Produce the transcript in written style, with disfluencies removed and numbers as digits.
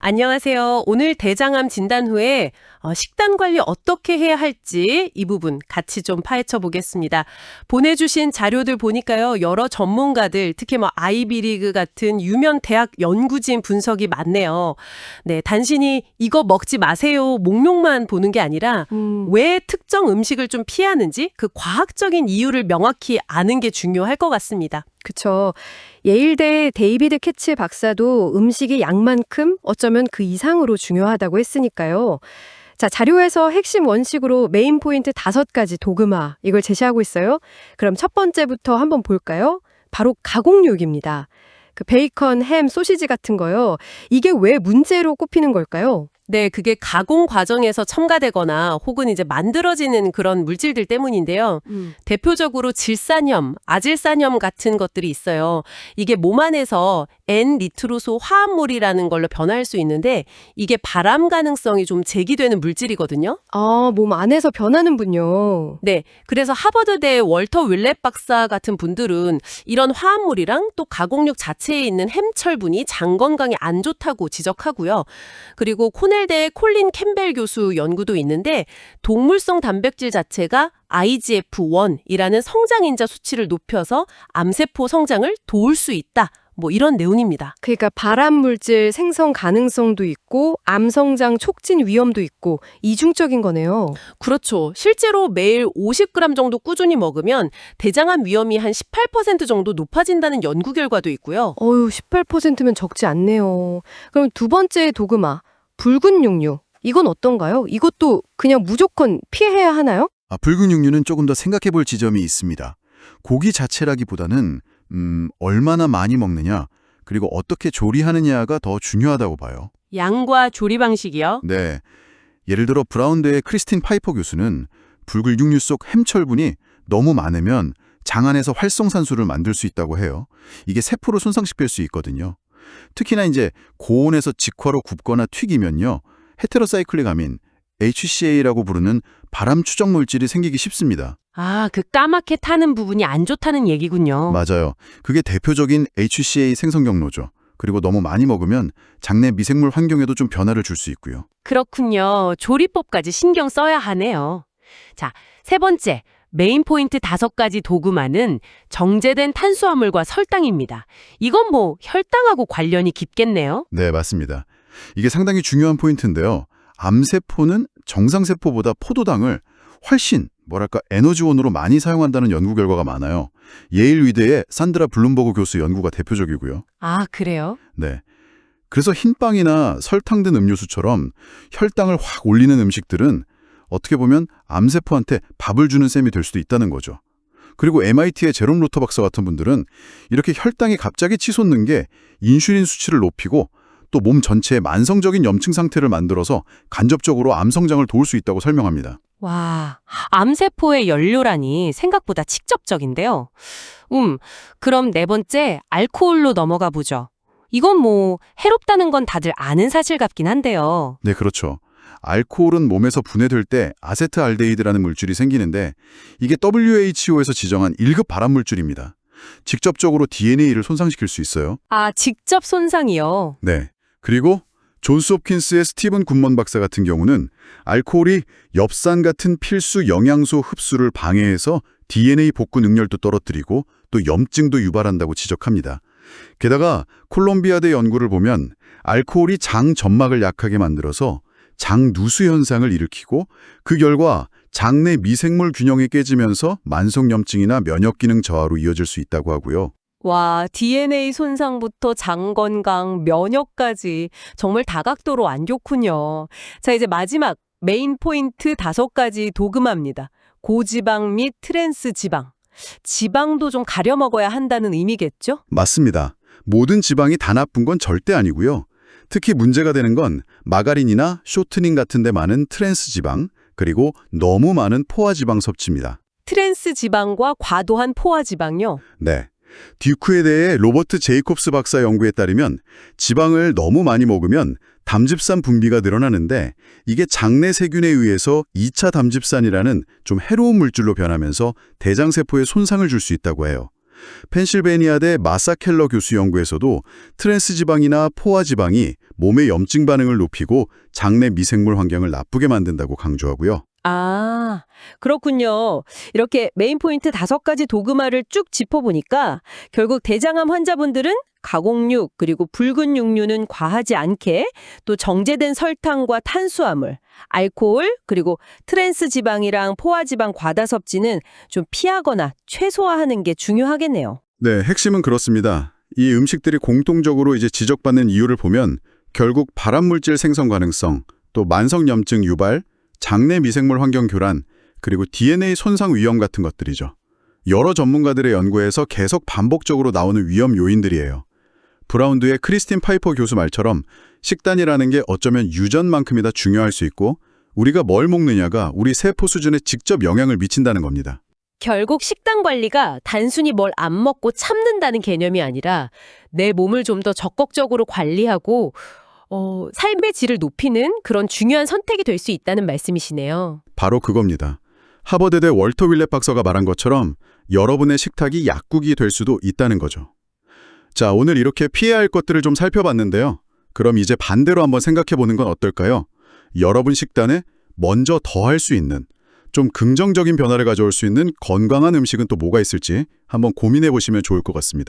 안녕하세요. 오늘 대장암 진단 후에 식단 관리 어떻게 해야 할지 이 부분 같이 좀 파헤쳐 보겠습니다. 보내주신 자료들 보니까요. 여러 전문가들, 특히 아이비리그 같은 유명 대학 연구진 분석이 많네요. 네, 단순히 이거 먹지 마세요 목록만 보는 게 아니라 왜 특정 음식을 좀 피하는지 그 과학적인 이유를 명확히 아는 게 중요할 것 같습니다. 그쵸. 예일대 데이비드 캐츠 박사도 음식이 양만큼 어쩌면 그 이상으로 중요하다고 했으니까요. 자, 자료에서 핵심 원칙으로 메인 포인트 5가지 도그마 이걸 제시하고 있어요. 그럼 첫 번째부터 한번 볼까요? 바로 가공육입니다. 그 베이컨, 햄, 소시지 같은 거요. 이게 왜 문제로 꼽히는 걸까요? 네, 그게 가공 과정에서 첨가되거나 혹은 이제 만들어지는 그런 물질들 때문인데요. 대표적으로 질산염, 아질산염 같은 것들이 있어요. 이게 몸 안에서 N니트로소 화합물이라는 걸로 변할 수 있는데 이게 발암 가능성이 좀 제기되는 물질이거든요. 아, 몸 안에서 변하는군요. 네, 그래서 하버드대 월터 윌렛 박사 같은 분들은 이런 화합물이랑 또 가공육 자체에 있는 햄철분이 장 건강에 안 좋다고 지적하고요. 그리고 코넬대의 콜린 캠벨 교수 연구도 있는데 동물성 단백질 자체가 IGF-1이라는 성장인자 수치를 높여서 암세포 성장을 도울 수 있다. 이런 내용입니다. 그러니까 발암 물질 생성 가능성도 있고 암 성장 촉진 위험도 있고 이중적인 거네요. 그렇죠. 실제로 매일 50g 정도 꾸준히 먹으면 대장암 위험이 한 18% 정도 높아진다는 연구 결과도 있고요. 어휴, 18%면 적지 않네요. 그럼 두 번째 도그마, 붉은 육류. 이건 어떤가요? 이것도 그냥 무조건 피해야 하나요? 붉은 육류는 조금 더 생각해 볼 지점이 있습니다. 고기 자체라기보다는 얼마나 많이 먹느냐, 그리고 어떻게 조리하느냐가 더 중요하다고 봐요. 양과 조리 방식이요? 네, 예를 들어 브라운대의 크리스틴 파이퍼 교수는 붉은 육류 속 햄철분이 너무 많으면 장 안에서 활성산소를 만들 수 있다고 해요. 이게 세포를 손상시킬 수 있거든요. 특히나 이제 고온에서 직화로 굽거나 튀기면요, 헤테로사이클릭 아민, HCA라고 부르는 발암 추적 물질이 생기기 쉽습니다. 아, 그 까맣게 타는 부분이 안 좋다는 얘기군요. 맞아요. 그게 대표적인 HCA 생성 경로죠. 그리고 너무 많이 먹으면 장내 미생물 환경에도 좀 변화를 줄 수 있고요. 그렇군요. 조리법까지 신경 써야 하네요. 자, 세 번째. 메인 포인트 5가지 도구만은 정제된 탄수화물과 설탕입니다. 이건 혈당하고 관련이 깊겠네요. 네, 맞습니다. 이게 상당히 중요한 포인트인데요. 암세포는 정상세포보다 포도당을 훨씬 에너지원으로 많이 사용한다는 연구 결과가 많아요. 예일 의대의 산드라 블룸버그 교수 연구가 대표적이고요. 아, 그래요? 네. 그래서 흰빵이나 설탕 든 음료수처럼 혈당을 확 올리는 음식들은 어떻게 보면 암세포한테 밥을 주는 셈이 될 수도 있다는 거죠. 그리고 MIT의 제롬 로터 박사 같은 분들은 이렇게 혈당이 갑자기 치솟는 게 인슐린 수치를 높이고 또 몸 전체에 만성적인 염증 상태를 만들어서 간접적으로 암 성장을 도울 수 있다고 설명합니다. 와, 암세포의 연료라니 생각보다 직접적인데요. 그럼 네 번째, 알코올로 넘어가 보죠. 이건 해롭다는 건 다들 아는 사실 같긴 한데요. 네, 그렇죠. 알코올은 몸에서 분해될 때 아세트알데히드라는 물질이 생기는데 이게 WHO에서 지정한 1급 발암 물질입니다. 직접적으로 DNA를 손상시킬 수 있어요. 아, 직접 손상이요? 네. 그리고 존스 홉킨스의 스티븐 굿먼 박사 같은 경우는 알코올이 엽산 같은 필수 영양소 흡수를 방해해서 DNA 복구 능률도 떨어뜨리고 또 염증도 유발한다고 지적합니다. 게다가 콜롬비아대 연구를 보면 알코올이 장 점막을 약하게 만들어서 장 누수 현상을 일으키고 그 결과 장내 미생물 균형이 깨지면서 만성염증이나 면역기능 저하로 이어질 수 있다고 하고요. 와, DNA 손상부터 장 건강, 면역까지 정말 다각도로 안 좋군요. 자, 이제 마지막 메인 포인트 5가지 도그마입니다. 고지방 및 트랜스 지방. 지방도 좀 가려 먹어야 한다는 의미겠죠? 맞습니다. 모든 지방이 다 나쁜 건 절대 아니고요. 특히 문제가 되는 건 마가린이나 쇼트닝 같은 데 많은 트랜스 지방, 그리고 너무 많은 포화 지방 섭취입니다. 트랜스 지방과 과도한 포화 지방요? 네. 듀크에 대해 로버트 제이콥스 박사 연구에 따르면 지방을 너무 많이 먹으면 담즙산 분비가 늘어나는데 이게 장내 세균에 의해서 2차 담즙산이라는 좀 해로운 물질로 변하면서 대장세포에 손상을 줄 수 있다고 해요. 펜실베니아대 마사켈러 교수 연구에서도 트랜스 지방이나 포화 지방이 몸의 염증 반응을 높이고 장내 미생물 환경을 나쁘게 만든다고 강조하고요. 아, 그렇군요. 이렇게 메인 포인트 5가지 도그마를 쭉 짚어보니까 결국 대장암 환자분들은 가공육 그리고 붉은 육류는 과하지 않게, 또 정제된 설탕과 탄수화물, 알코올 그리고 트랜스 지방이랑 포화 지방 과다 섭취는 좀 피하거나 최소화하는 게 중요하겠네요. 네, 핵심은 그렇습니다. 이 음식들이 공통적으로 이제 지적받는 이유를 보면 결국 발암물질 생성 가능성, 또 만성염증 유발, 장내 미생물 환경 교란, 그리고 DNA 손상 위험 같은 것들이죠. 여러 전문가들의 연구에서 계속 반복적으로 나오는 위험 요인들이에요. 브라운드의 크리스틴 파이퍼 교수 말처럼 식단이라는 게 어쩌면 유전만큼이나 중요할 수 있고 우리가 뭘 먹느냐가 우리 세포 수준에 직접 영향을 미친다는 겁니다. 결국 식단 관리가 단순히 뭘 안 먹고 참는다는 개념이 아니라 내 몸을 좀 더 적극적으로 관리하고 삶의 질을 높이는 그런 중요한 선택이 될 수 있다는 말씀이시네요. 바로 그겁니다. 하버드대 월터 윌렛 박사가 말한 것처럼 여러분의 식탁이 약국이 될 수도 있다는 거죠. 자, 오늘 이렇게 피해야 할 것들을 좀 살펴봤는데요. 그럼 이제 반대로 한번 생각해 보는 건 어떨까요? 여러분 식단에 먼저 더 할 수 있는, 좀 긍정적인 변화를 가져올 수 있는 건강한 음식은 또 뭐가 있을지 한번 고민해 보시면 좋을 것 같습니다.